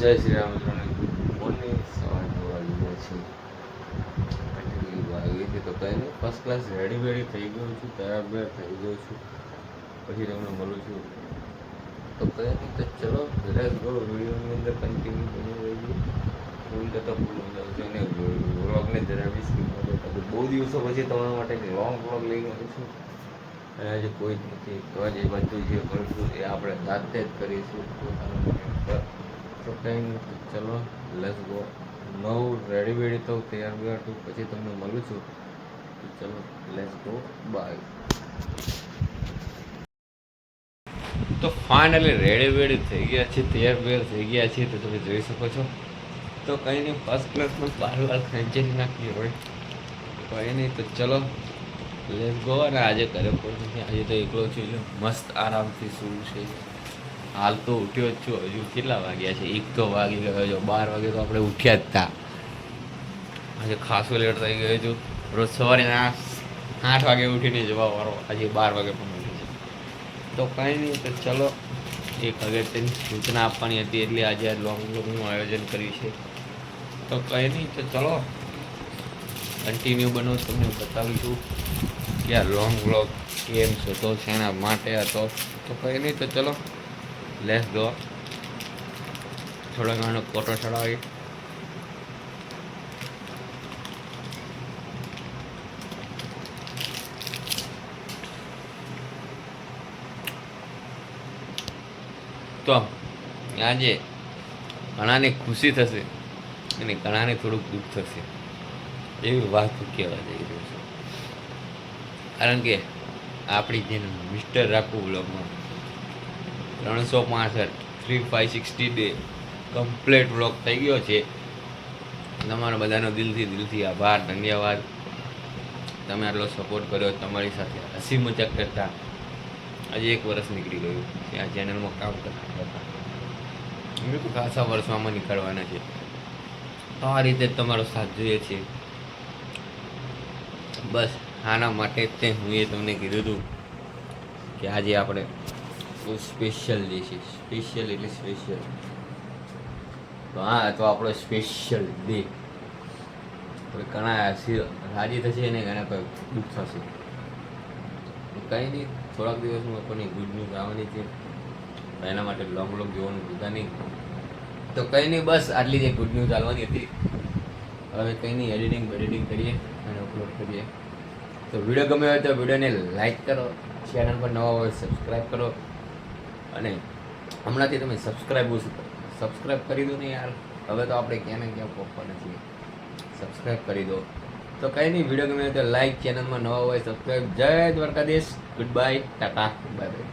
જય શ્રી રામ મિત્રોને good morning. સવાર વાગી ગયા છે, વાગી છે તો કંઈ નહીં, ફર્સ્ટ ક્લાસ રેડી વેડી થઈ ગયો છું, તૈયાર બેર થઈ ગયો છું, પછી તમને મળું છું. તો કંઈ નહીં, તો ચલો લેટ્સ ગો. વિડીયોની અંદર કન્ટિન્યુ બની રહીએ. ફૂલ તો ફૂલ મજા આવશે અને વ્લોગને જરા સ્કીપ ન કરતા. બહુ દિવસો પછી તમારા માટે એક લોંગ વ્લોગ લઈને આવ્યો છું અને આજે કોઈ જ નથી. તો આજે બધું જે કરશું એ આપણે જાતે જ કરીશું પોતાના પર. તો કંઈ નહીં, તો ચલો લેટ્સ ગો. નવું રેડી વેડી થવું, તૈયાર બૈયાર થવું, પછી તમને મળું છું. તો ચલો લેટ્સ ગો, બાય. તો ફાઇનલી રેડી વેડી થઈ ગયા છે, તૈયાર બૈયાર થઈ ગયા છે, તો તમે જોઈ શકો છો. તો કંઈ નહીં, ફર્સ્ટ ક્લાસમાં બાર ખેંચી નાખીએ હોય. કંઈ નહીં, તો ચલો લેટ્સ ગો. અને આજે ઘરે કોઈ નથી, આજે તો એકલો છું, એટલે મસ્ત આરામથી શું છે. હાલ તો ઉઠ્યો જ છું. હજુ કેટલા વાગ્યા છે? 1 તો વાગી ગયો. જો 12 વાગે તો આપણે ઉઠ્યા જ હતા. આજે ખાસો લેટ થઈ ગયો છું. રોજ સવારે 8 વાગે ઉઠીને જવા વાળો આજે 12 વાગે પણ ઉઠી છે. તો કંઈ નહીં, તો ચલો એક અગત્યની સૂચના આપવાની હતી, એટલે આજે આ લોંગ વ્લોગનું આયોજન કર્યું છે. તો કંઈ નહીં, તો ચલો કન્ટિન્યુ બનો, તમને બતાવીશું કે આ લોંગ વ્લોગ કેમ હતો, શેના માટે હતો. તો કંઈ નહીં, તો ચલો લેટ્સ ગો. થોડો ઘણો ફોટો ચડાવી. તો આજે ઘણાને ખુશી થશે અને ઘણાને થોડુંક દુઃખ થશે, એવી વાત કહેવા જઈ રહ્યું છે. કારણ કે આપણી જે મિસ્ટર રાખવું બ્લોગમાં 365 365 ડે કમ્પ્લેટ વ્લોગ થઈ ગયો છે. તમારા બધાનો દિલથી આભાર, ધન્યવાદ. તમે આટલો સપોર્ટ કર્યો, તમારી સાથે હસી મજાક કરતા આજે 1 વર્ષ નીકળી ગયું છે આ ચેનલમાં કામ કરતા. અમે તો ખાસા વર્ષોમાં નીકળવાના છે. તો આ રીતે તમારો સાથ જોઈએ છે. બસ આના માટે જ હું એ તમને કીધું હતું કે આજે આપણે બહુ સ્પેશિયલ ડે છે. સ્પેશિયલ એટલે સ્પેશિયલ. તો હા, તો આપણો સ્પેશિયલ ડે. ઘણા રાજી થશે અને ઘણા કોઈ દુઃખ થશે. કંઈ નહીં, થોડાક દિવસમાં આપણને ગુડ ન્યૂઝ આવવાની છે. એના માટે લોંગ જોવાનું ભૂલતા નહીં. તો કંઈ નહીં, બસ આટલી જ ગુડ ન્યૂઝ આવવાની હતી. હવે કંઈ નહીં, એડિટિંગ કરીએ અને અપલોડ કરીએ. તો વિડીયો ગમે હોય તો વિડીયોને લાઈક કરો, ચેનલ પર નવા હોય સબસ્ક્રાઈબ કરો. અને હમણાંથી તમે સબસ્ક્રાઈબ કરી દો ને યાર. હવે તો આપણે ક્યાં ને ક્યાં પહોંચવા નથી. સબસ્ક્રાઈબ કરી દો. તો કંઈ નહીં, વિડીયો ગમે તો લાઈક, ચેનલમાં નવા હોય સબસ્ક્રાઈબ. જય Dwarkadhish. Good bye, Tata, bye bye.